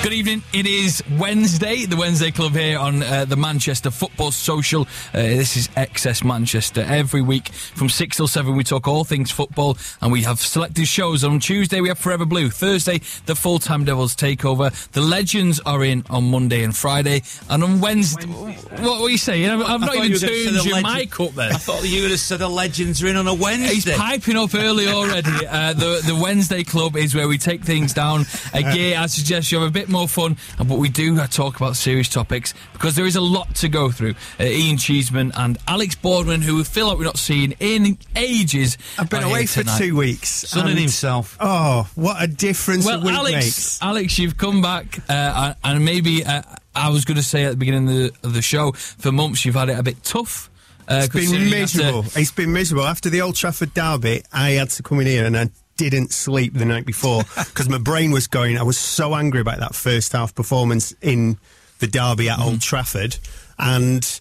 Good evening. It is Wednesday, the Wednesday Club here on the Manchester Football Social. This is XS Manchester. Every week from 6 till 7 we talk all things football, and we have selected shows. On Tuesday we have Forever Blue. Thursday the Full-Time Devils Takeover. The Legends are in on Monday and Friday. And on Wednesday... What were you saying? I've not even turned your mic up there. I thought you would have said the Legends are in on a Wednesday. He's piping up early already. The Wednesday Club is where we take things down a gear. I suggest you have a bit more fun, but we do talk about serious topics because there is a lot to go through. Ian Cheeseman and Alex Boardman, who we feel like we're not seeing in ages. I've been away for 2 weeks. Sunning himself. Oh, what a difference a week makes. Alex, you've come back, and maybe I was going to say at the beginning of the show, for months you've had it a bit tough. It's been miserable. It's been miserable. After the Old Trafford derby, I had to come in here and I didn't sleep the night before because my brain was going. I was so angry about that first half performance in the derby at Old Trafford, and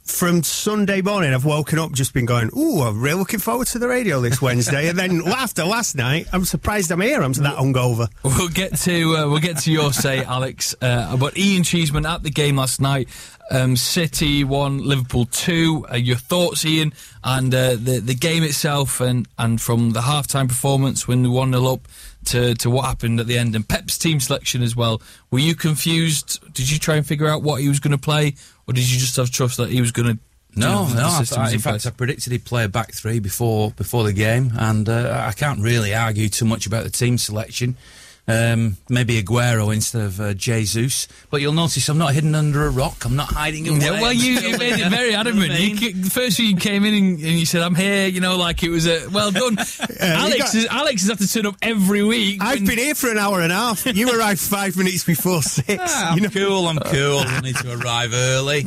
from Sunday morning I've woken up just been going, ooh, I'm really looking forward to the radio this Wednesday. And then after last night, I'm surprised I'm here. I'm that hungover. We'll get to your say, Alex. But Ian Cheeseman at the game last night. City 1, Liverpool 2. Your thoughts, Ian, and the game itself, and from the half-time performance when we 1-0 up to what happened at the end, and Pep's team selection as well. Were you confused? Did you try and figure out what he was going to play, or did you just have trust that he was going to? No. In fact, I predicted he'd play a back three before the game, and I can't really argue too much about the team selection. Maybe Aguero instead of Jesus, but you'll notice I'm not hidden under a rock. I'm not hiding away. Yeah, well, you made it very adamant. The first thing you came in and you said, "I'm here," like it was a well done. Alex has had to turn up every week. I've been here for an hour and a half. You arrived 5 minutes before 6. I'm cool. I need to arrive early.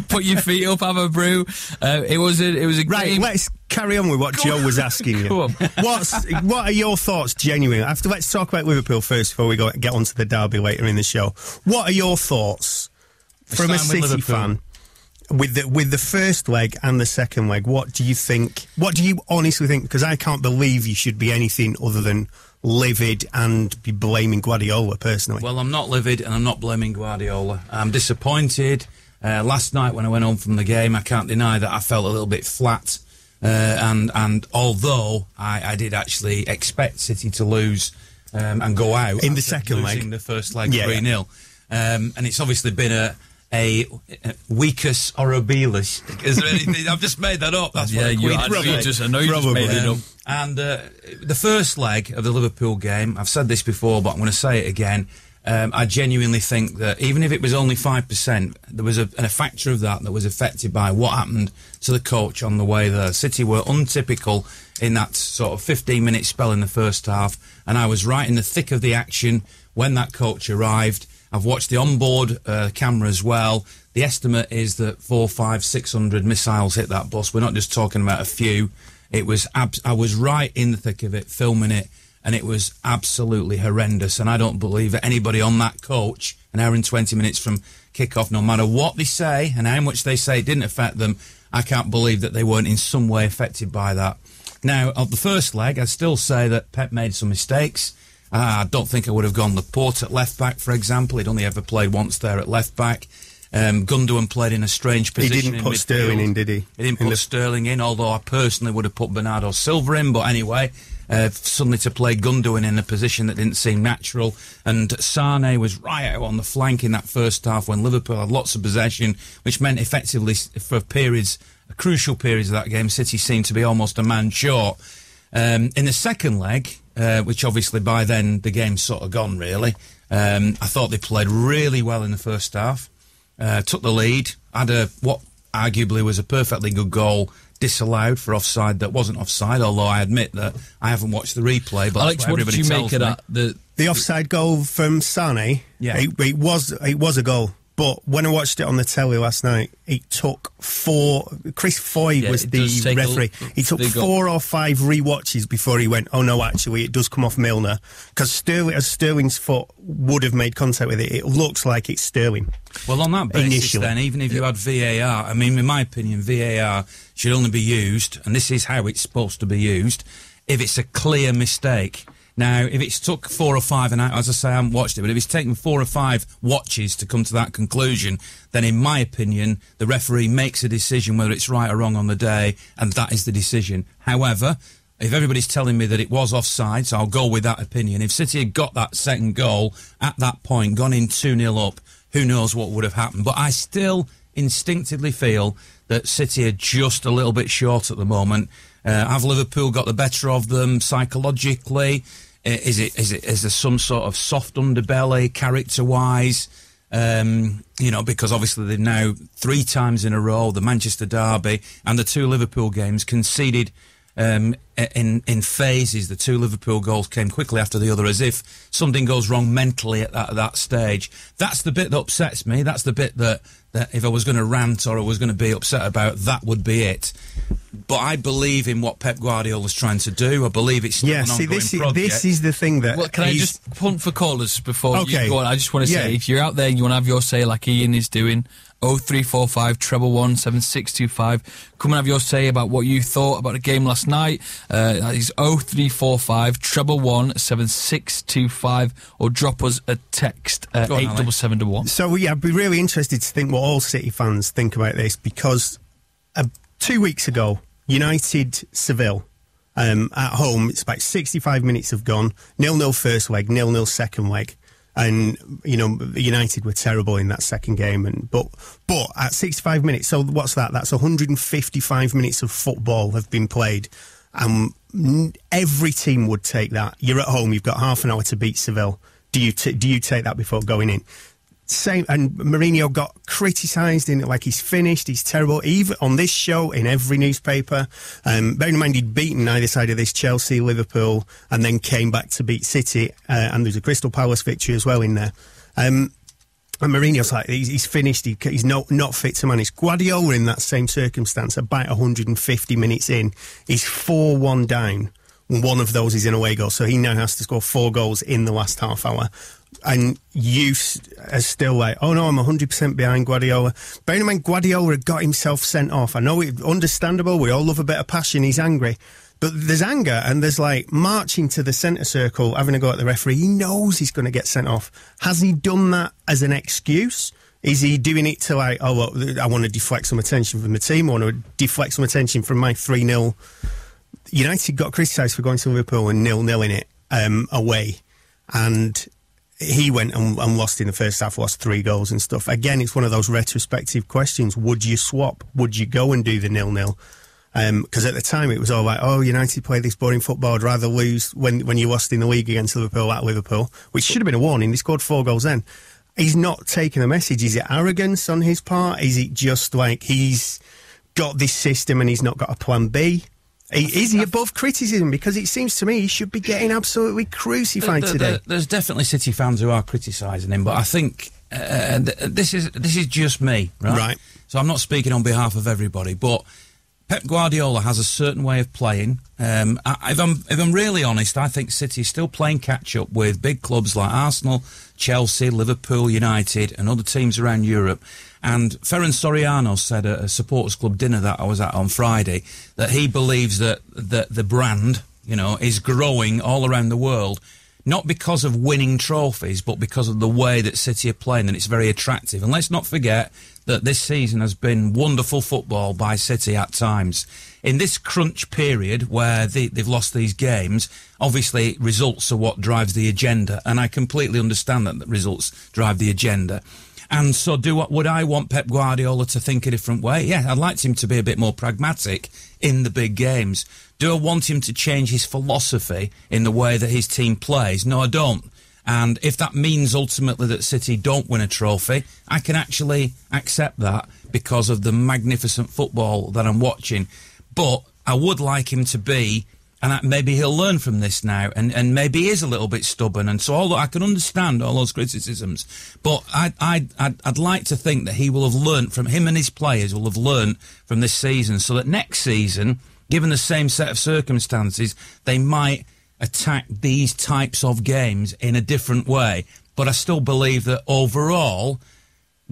Put your feet up, have a brew. It was a right. game. Let's carry on with what Joe was asking you. Go on. What are your thoughts, genuinely? Let's talk about Liverpool first before we get on to the derby later in the show. What are your thoughts from a City fan with the first leg and the second leg? What do you think? What do you honestly think? Because I can't believe you should be anything other than livid and be blaming Guardiola, personally. Well, I'm not livid and I'm not blaming Guardiola. I'm disappointed. Last night when I went home from the game, I can't deny that I felt a little bit flat. And although I did actually expect City to lose and go out in the second leg, losing the first leg 3-0, and it's obviously been a weakest horribilis. Is there anything? I've just made that up. That's what you just made it up. And the first leg of the Liverpool game, I've said this before, but I'm going to say it again. I genuinely think that even if it was only 5%, there was a factor of that was affected by what happened to the coach on the way there. City were untypical in that sort of 15-minute spell in the first half, and I was right in the thick of the action when that coach arrived. I've watched the onboard camera as well. The estimate is that 400, 500, 600 missiles hit that bus. We're not just talking about a few. I was right in the thick of it, filming it. And it was absolutely horrendous. And I don't believe that anybody on that coach, an hour and 20 minutes from kick-off, no matter what they say and how much they say it didn't affect them, I can't believe that they weren't in some way affected by that. Now, of the first leg, I'd still say that Pep made some mistakes. I don't think I would have gone Laporte at left-back, for example. He'd only ever played once there at left-back. Gundogan played in a strange position. He didn't put Sterling in, did he? He didn't put Sterling in, although I personally would have put Bernardo Silva in. But anyway, suddenly to play Gundogan in a position that didn't seem natural. And Sane was right out on the flank in that first half when Liverpool had lots of possession, which meant effectively for crucial periods of that game, City seemed to be almost a man short. In the second leg, which obviously by then the game's sort of gone really, I thought they played really well in the first half. Took the lead, had what arguably was a perfectly good goal disallowed for offside that wasn't offside, although I admit that I haven't watched the replay. But Alex, what did you make of that? The offside goal from Sane? Yeah. It was a goal. But when I watched it on the telly last night, it took Chris Foy was the referee. He took 4 or 5 rewatches before he went, oh no, actually, it does come off Milner. Because Sterling's foot would have made contact with it. It looks like it's Sterling. Well, on that basis, initially, then, even if you had VAR, I mean, in my opinion, VAR should only be used, and this is how it's supposed to be used, if it's a clear mistake. Now, if it's took 4 or 5, and as I say, I haven't watched it, but if it's taken 4 or 5 watches to come to that conclusion, then in my opinion, the referee makes a decision whether it's right or wrong on the day, and that is the decision. However, if everybody's telling me that it was offside, so I'll go with that opinion. If City had got that second goal at that point, gone in 2-0 up, who knows what would have happened. But I still instinctively feel that City are just a little bit short at the moment. Have Liverpool got the better of them psychologically? Is there some sort of soft underbelly character-wise? Because obviously they've now 3 times in a row, the Manchester derby and the 2 Liverpool games, conceded in phases. The 2 Liverpool goals came quickly after the other, as if something goes wrong mentally at that stage. That's the bit that upsets me. That's the bit that if I was going to rant or I was going to be upset about, that would be it. But I believe in what Pep Guardiola's trying to do. I believe it's still an ongoing project. This is the thing that... Well, can I just punt for callers before you go on? I just want to say, if you're out there and you want to have your say like Ian is doing, 0345 111 7625. Come and have your say about what you thought about the game last night. That is 0345 111 7625, or drop us a text 87711. So I'd be really interested to think what all City fans think about this, because 2 weeks ago, United Seville at home, it's about 65 minutes have gone, 0-0 first leg, 0-0 second leg. And, United were terrible in that second game. But at 65 minutes, so what's that? That's 155 minutes of football have been played. Every team would take that. You're at home, you've got half an hour to beat Seville. Do you take that before going in? Same, and Mourinho got criticised in it like he's finished, he's terrible, even on this show, in every newspaper. Bearing in mind he'd beaten either side of this, Chelsea, Liverpool, and then came back to beat City, and there's a Crystal Palace victory as well in there. And Mourinho's like, he's finished, he's not fit to manage. Guardiola, in that same circumstance, about 150 minutes in, is 4-1 down. One of those is an away goal, so he now has to score 4 goals in the last half hour. And you are still like, oh no, I'm 100% behind Guardiola. Bearing in mind, Guardiola got himself sent off. I know it's understandable, we all love a bit of passion, he's angry. But there's anger, and there's like marching to the centre circle, having a go at the referee. He knows he's going to get sent off. Has he done that as an excuse? Is he doing it to like, oh, well, I want to deflect some attention from the team, I want to deflect some attention from my 3-0. United got criticised for going to Liverpool and 0-0 in it away. And he went and lost in the first half, lost 3 goals and stuff. Again, it's one of those retrospective questions. Would you swap? Would you go and do the 0-0? Because at the time it was all like, oh, United play this boring football, I'd rather lose when you lost in the league against Liverpool at Liverpool, which should have been a warning. They scored 4 goals then. He's not taking the message. Is it arrogance on his part? Is it just like he's got this system and he's not got a plan B? Is he above criticism? Because it seems to me he should be getting absolutely crucified today. There's definitely City fans who are criticising him, but I think this is just me, right? So I'm not speaking on behalf of everybody, but Pep Guardiola has a certain way of playing. If I'm really honest, I think City is still playing catch-up with big clubs like Arsenal, Chelsea, Liverpool, United, and other teams around Europe. And Ferran Soriano said at a supporters club dinner that I was at on Friday that he believes that the brand, is growing all around the world, not because of winning trophies, but because of the way that City are playing, and it's very attractive. And let's not forget that this season has been wonderful football by City at times. In this crunch period where they've lost these games, obviously results are what drives the agenda, and I completely understand that results drive the agenda. And so would I want Pep Guardiola to think a different way? Yeah, I'd like him to be a bit more pragmatic in the big games. Do I want him to change his philosophy in the way that his team plays? No, I don't. And if that means ultimately that City don't win a trophy, I can actually accept that because of the magnificent football that I'm watching. But I would like him to be, and maybe he'll learn from this now, and maybe he is a little bit stubborn, and so although I can understand all those criticisms, but I'd like to think that he will have learnt from, him and his players will have learnt from this season, so that next season, given the same set of circumstances, they might attack these types of games in a different way. But I still believe that overall,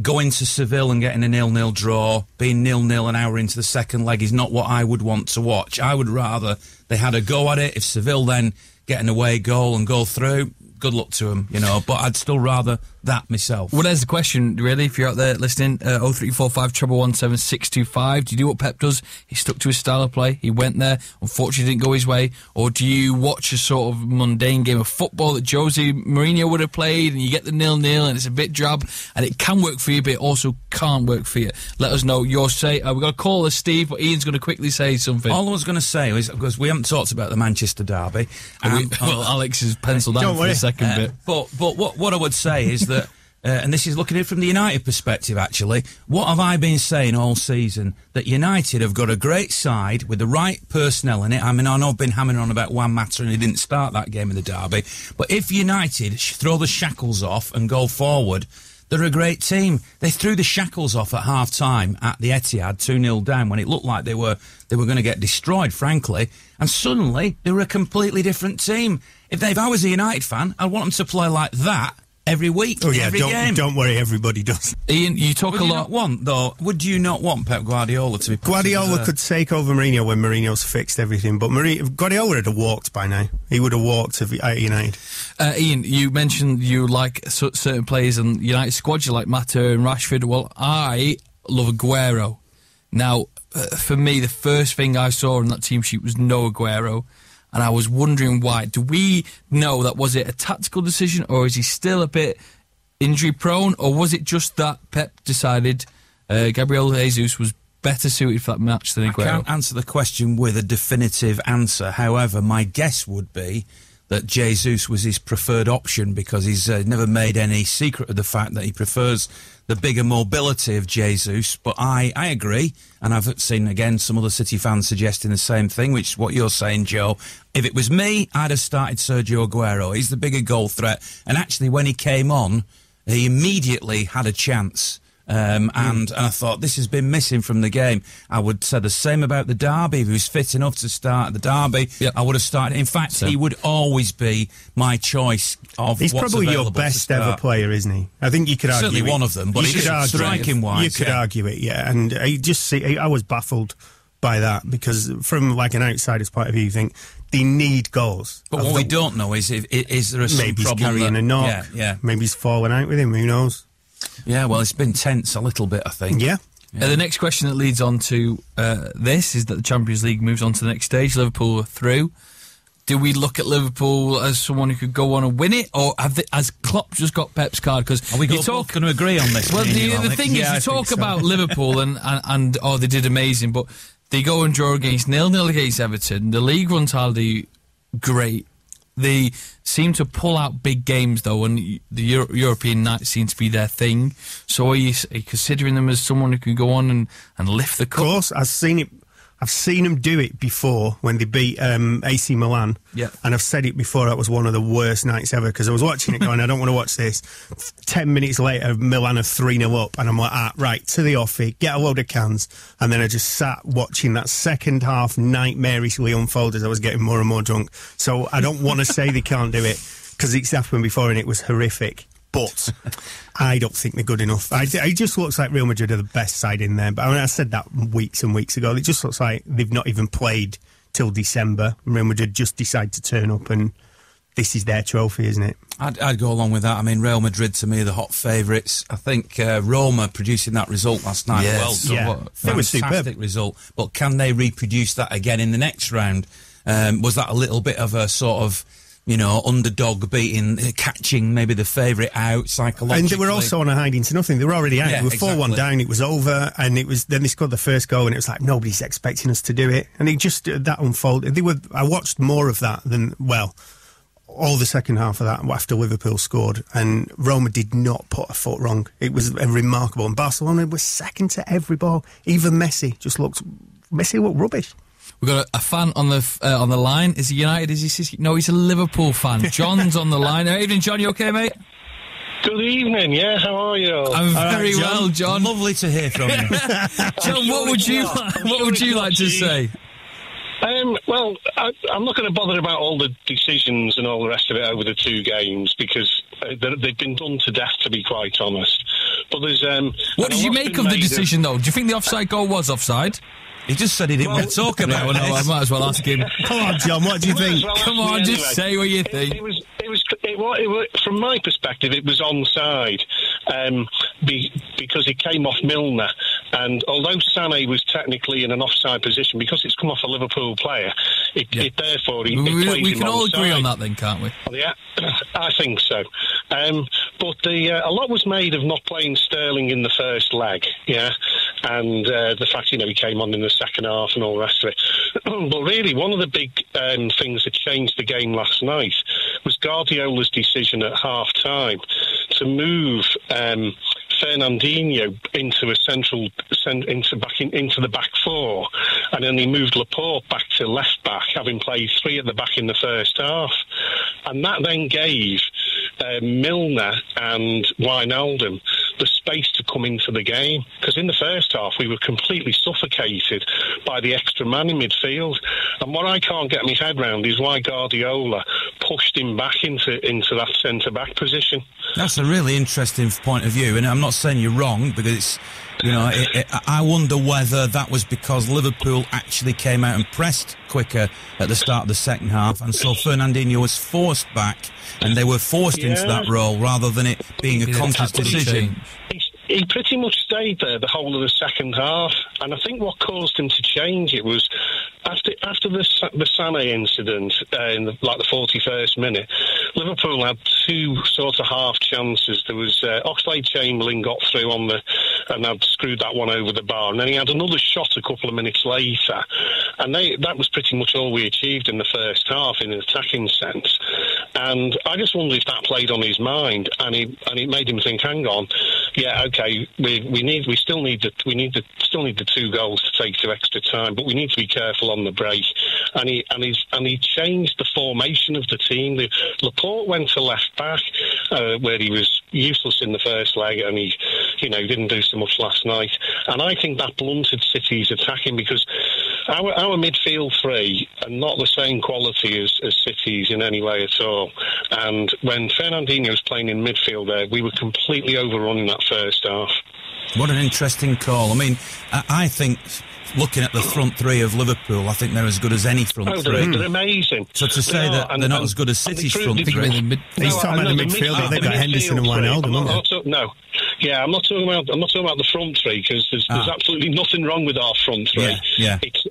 going to Seville and getting a 0-0 draw, being 0-0 an hour into the second leg is not what I would want to watch. I would rather they had a go at it. If Seville then get an away goal and go through. Good luck to him, you know, but I'd still rather that myself. Well, there's the question, really, if you're out there listening. 0345 117 625. Do you do what Pep does? He stuck to his style of play. He went there. Unfortunately, didn't go his way. Or do you watch a sort of mundane game of football that Jose Mourinho would have played, and you get the 0-0 and it's a bit drab, and it can work for you, but it also can't work for you? Let us know your say. We've got a caller, Steve, but Ian's going to quickly say something. All I was going to say was, because we haven't talked about the Manchester derby. Well, Alex is penciled down for the second bit. But what I would say is that, and this is looking at it from the United perspective, actually, what have I been saying all season? That United have got a great side with the right personnel in it. I mean, I know I've been hammering on about Juan Mata and he didn't start that game in the derby, but if United throw the shackles off and go forward, they're a great team. They threw the shackles off at half-time at the Etihad, 2-0 down, when it looked like they were going to get destroyed, frankly, and suddenly they were a completely different team. If I was a United fan, I'd want them to play like that every week, every game. Don't worry, everybody does. Ian, you talk would a you lot. Would you not want Pep Guardiola to be? Guardiola could take over Mourinho when Mourinho's fixed everything, but Guardiola would have walked by now. He would have walked at United. Ian, you mentioned you like certain players in United squad. You like Mata and Rashford. Well, I love Aguero. Now, for me, the first thing I saw on that team sheet was no Aguero. And I was wondering why. Do we know that was it a tactical decision, or is he still a bit injury prone, or was it just that Pep decided Gabriel Jesus was better suited for that match than Aguero? I can't answer the question with a definitive answer. However, my guess would be that Jesus was his preferred option, because he's never made any secret of the fact that he prefers the bigger mobility of Jesus. But I agree, and I've seen, again, some other City fans suggesting the same thing, which is what you're saying, Joe. If it was me, I'd have started Sergio Aguero. He's the bigger goal threat. And actually, when he came on, he immediately had a chance. And I thought, this has been missing from the game. I would say the same about the derby. If he was fit enough to start the derby, I would have started. In fact, he would always be my choice of He's what's probably your available best ever player, isn't he? I think you could argue certainly one of them, but striking-wise, you could argue it, yeah. And I was baffled by that, because from like an outsider's point of view, you think they need goals. But what we don't know is there some maybe problem he's carrying a knock. Yeah. Maybe he's fallen out with him. Who knows? Yeah, well, it's been tense a little bit, I think. Yeah. The next question that leads on to this is that the Champions League moves on to the next stage. Liverpool are through. Do we look at Liverpool as someone who could go on and win it, or has Klopp just got Pep's card? Because are we going to agree on this? Well, the thing is, you talk about Liverpool and they did amazing, but they go and draw against 0-0 against Everton. The league runs hardly great. They seem to pull out big games, though, and the European night seems to be their thing. So are you considering them as someone who can go on and lift the cup? Of course, I've seen them do it before when they beat AC Milan. Yeah. And I've said it before, that was one of the worst nights ever, because I was watching it going, I don't want to watch this. 10 minutes later, Milan are 3-0 up, and I'm like, right, to the offie, get a load of cans. And then I just sat watching that second half nightmarishly unfold as I was getting more and more drunk. So I don't want to say they can't do it, because it's happened before and it was horrific. But I don't think they're good enough. It just looks like Real Madrid are the best side in there. But I said that weeks and weeks ago. It just looks like they've not even played till December. Real Madrid just decide to turn up, and this is their trophy, isn't it? I'd go along with that. I mean, Real Madrid, to me, are the hot favourites. I think Roma producing that result last night. Yes. It was superb. Fantastic result. But can they reproduce that again in the next round? Was that a little bit of a sort of, underdog beating, catching maybe the favourite out psychologically? And they were also on a hiding to nothing. They were already out. Yeah, they were 4-1 down. It was over, and then they scored the first goal, and it was like nobody's expecting us to do it. And it just that unfolded. I watched more of that than all the second half of that after Liverpool scored, and Roma did not put a foot wrong. It was remarkable. And Barcelona was second to every ball. Even Messi looked rubbish. We've got a fan on the line. Is he United? Is he City? No, he's a Liverpool fan. John's on the line. Evening, John. You okay, mate? Good evening. Yeah, how are you? I'm very well, John. Lovely to hear from you. John, what would you like to say? Well, I'm not going to bother about all the decisions and all the rest of it over the two games, because they've been done to death, to be quite honest. But there's what did you make of the decision, though? Do you think the offside goal was offside? He just said he didn't want to talk about it. No, I might as well ask him. Come on, John, what do you think? Well, Come on, just say what you think. It was, from my perspective, it was onside because it came off Milner. And although Sané was technically in an offside position, because it's come off a Liverpool player, it therefore it plays we him can all onside. agree on that then, can't we? Yeah, I think so. But a lot was made of not playing Sterling in the first leg, yeah, and the fact, he came on in the second half and all the rest of it. But really, one of the big things that changed the game last night was Guardiola's decision at half-time to move Fernandinho into the back four, and then he moved Laporte back to left back, having played three at the back in the first half, and that then gave Milner and Wijnaldum the space to come into the game, because in the first half we were completely suffocated by the extra man in midfield. And what I can't get my head round is why Guardiola pushed him back into that centre-back position. That's a really interesting point of view, and I'm not saying you're wrong, because it's, I wonder whether that was because Liverpool actually came out and pressed quicker at the start of the second half, and so Fernandinho was forced back, and they were forced into that role rather than it being a conscious decision. He pretty much stayed there the whole of the second half, and I think what caused him to change it was after the Sané incident in the 41st minute, Liverpool had two sort of half chances. There was Oxlade-Chamberlain got through and had screwed that one over the bar, and then he had another shot a couple of minutes later, and that was pretty much all we achieved in the first half in an attacking sense. And I just wonder if that played on his mind, and it made him think, hang on, yeah, okay, we still need the two goals to take to extra time, but we need to be careful on the break. And he changed the formation of the team. Laporte went to left back, where he was useless in the first leg, and he didn't do so much last night. And I think that blunted City's attacking, because our midfield three are not the same quality as City's in any way at all. And when Fernandinho was playing in midfield there, we were completely overrun in that first half. What an interesting call. I mean, I think, looking at the front three of Liverpool, I think they're as good as any front three. They're amazing. So to say that they're not as good as City's front three... He's talking about the midfield. They've got Henderson and Wijnaldum, haven't they? No. Yeah, I'm not talking about the front three, because there's absolutely nothing wrong with our front three. Yeah. It's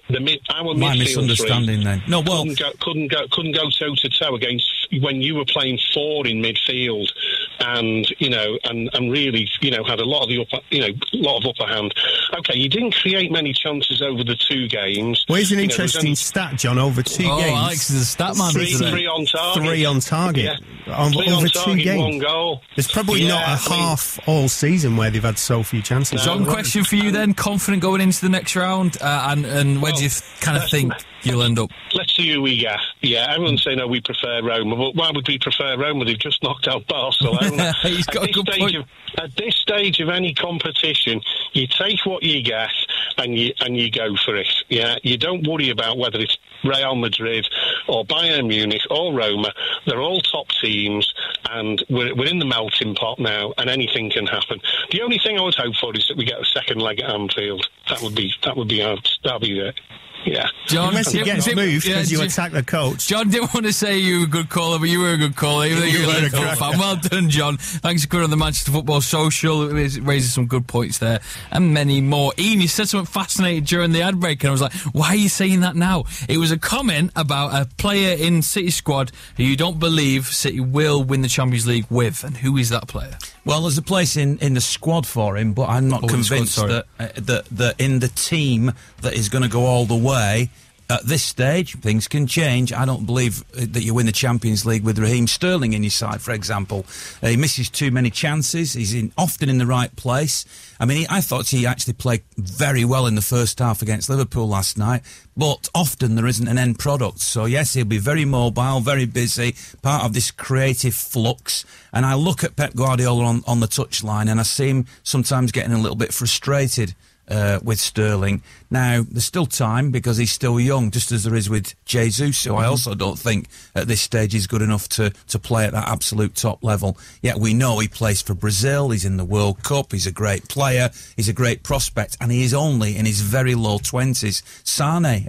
our my midfield misunderstanding three then. No, well, couldn't go toe to toe against when you were playing four in midfield, and really had a lot of upper hand. Okay, you didn't create many chances over the two games. Well, here's an interesting stat, John. Over two games, Alex is a stat man. Three on target. Three on target. Yeah. Over 2 games. One goal. There's probably not a half all season where they've had so few chances. John, question for you then. Confident going into the next round, and where do you kind of think you'll end up? Let's see who we get. Yeah, everyone's saying, we prefer Roma. But why would we prefer Roma? They've just knocked out Barcelona. He's got a good point. At this stage of any competition, you take what you get and you go for it. Yeah, you don't worry about whether it's Real Madrid or Bayern Munich or Roma. They're all top teams, and we're in the melting pot now, and anything can happen. The only thing I would hope for is that we get a second leg at Anfield. That'd be it. Yeah. John, unless he gets moved because you attack the coach. John didn't want to say you were a good caller, but you were a good caller. Even though you were a Liverpool fan. Well done, John. Thanks for coming on the Manchester Football Social. It raises some good points there, and many more. Ian, you said something fascinating during the ad break, and I was like, why are you saying that now? It was a comment about a player in City squad who you don't believe City will win the Champions League with, and who is that player? Well, there's a place in the squad for him, but I'm not convinced that in the team that is going to go all the way. At this stage, things can change. I don't believe that you win the Champions League with Raheem Sterling in your side, for example. He misses too many chances. He's often in the right place. I mean, I thought he actually played very well in the first half against Liverpool last night, but often there isn't an end product. So, yes, he'll be very mobile, very busy, part of this creative flux. And I look at Pep Guardiola on the touchline, and I see him sometimes getting a little bit frustrated with Sterling. Now, there's still time because he's still young, just as there is with Jesus, who I also don't think at this stage is good enough to play at that absolute top level. Yet we know he plays for Brazil, he's in the World Cup, he's a great player, he's a great prospect, and he is only in his very low 20s. Sane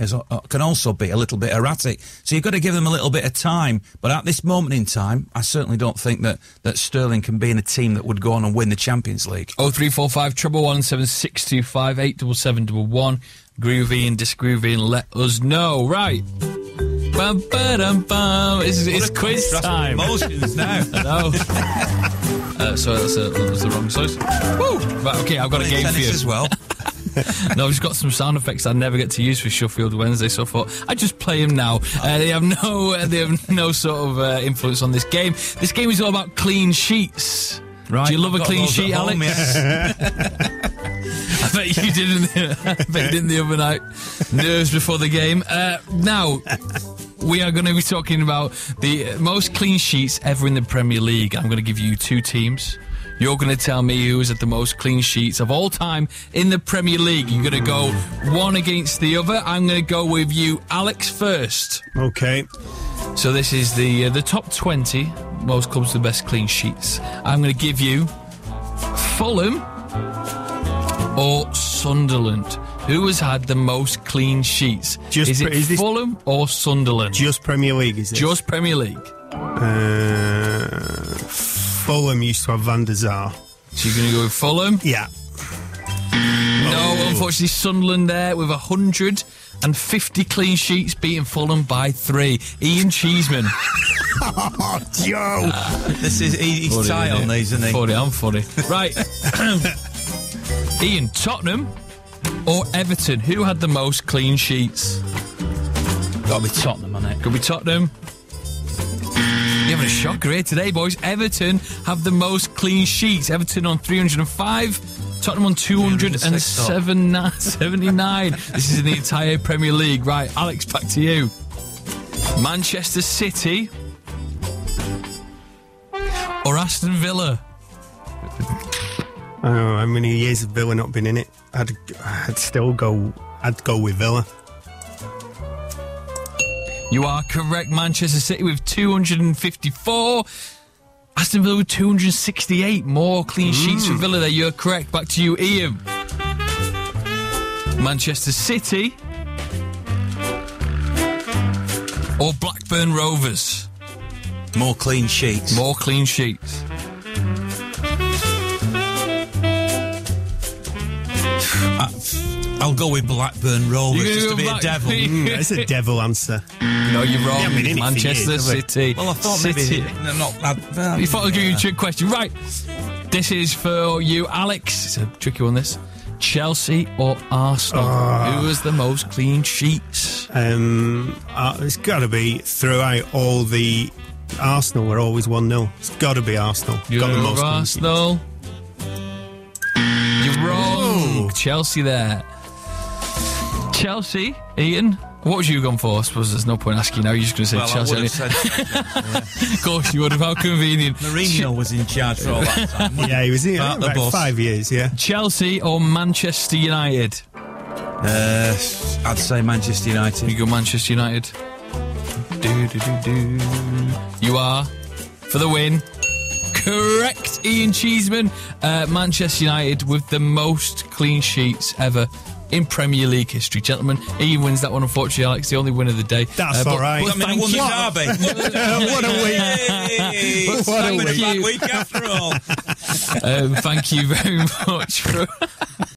can also be a little bit erratic, so you've got to give them a little bit of time. But at this moment in time, I certainly don't think that Sterling can be in a team that would go on and win the Champions League. 0345 17625 87711. Groovy and disgroovy, and let us know. Right. Bum, ba-dum, bum. It's quiz time. Emotions now. I know. Sorry, that was the wrong choice. Woo! Right, okay, I've got a game for you as well. No, I've just got some sound effects I never get to use for Sheffield Wednesday, so I thought I'd just play them now. They have no sort of influence on this game. This game is all about clean sheets. Right. Do you love a clean sheet, home, Alex? Yes. I bet you did the other night. Nerves before the game. Now, we are going to be talking about the most clean sheets ever in the Premier League. I'm going to give you two teams. You're going to tell me who's at the most clean sheets of all time in the Premier League. You're going to go one against the other. I'm going to go with you, Alex, first. Okay. So this is the top 20 most clubs with the best clean sheets. I'm going to give you Fulham or Sunderland. Who has had the most clean sheets? Is it Fulham or Sunderland? Just Premier League, is it? Just Premier League. Fulham used to have Van der Sar. So you're going to go with Fulham? Yeah. No, unfortunately, Sunderland there with 150 clean sheets, beating Fulham by 3. Ian Cheeseman. Oh, Joe. He's tight on these, isn't he? I'm funny. Right. Ian, Tottenham or Everton? Who had the most clean sheets? Got to be Tottenham, hasn't it? Could be Tottenham. You're having a shocker here today, boys. Everton have the most clean sheets. Everton on 305. Tottenham on 279. This is in the entire Premier League. Right, Alex, back to you. Manchester City or Aston Villa? I don't know how many years have Villa not been in it. I'd go with Villa. You are correct. Manchester City with 254. Aston Villa with 268. More clean sheets for Villa there. You're correct. Back to you, Ian. Manchester City or Blackburn Rovers? More clean sheets. More clean sheets. I'll go with Blackburn Rovers just to be a devil. It's a devil answer. No, you're wrong. Manchester City. Well, I thought City. maybe not. You thought I'd give you a trick question. Right. This is for you, Alex. It's a tricky one, this. Chelsea or Arsenal? Who has the most clean sheets? It's got to be throughout all the... Arsenal were always 1-0. It's got to be Arsenal. You're got the most Arsenal. You're wrong. Chelsea there. Chelsea, Ian, what would you have gone for? I suppose there's no point asking now. You're just going to say Chelsea. I would have said, Of course you would have. How convenient. Mourinho was in charge for all that time. Yeah, he was here about 5 years, yeah. Chelsea or Manchester United? I'd say Manchester United. You go Manchester United. You are, for the win, correct, Ian Cheeseman. Manchester United with the most clean sheets ever in Premier League history. Gentlemen, Ian wins that one, unfortunately. Alex, the only win of the day. That's all right. I mean, I won the derby. What a week. What a week after all. Thank you very much for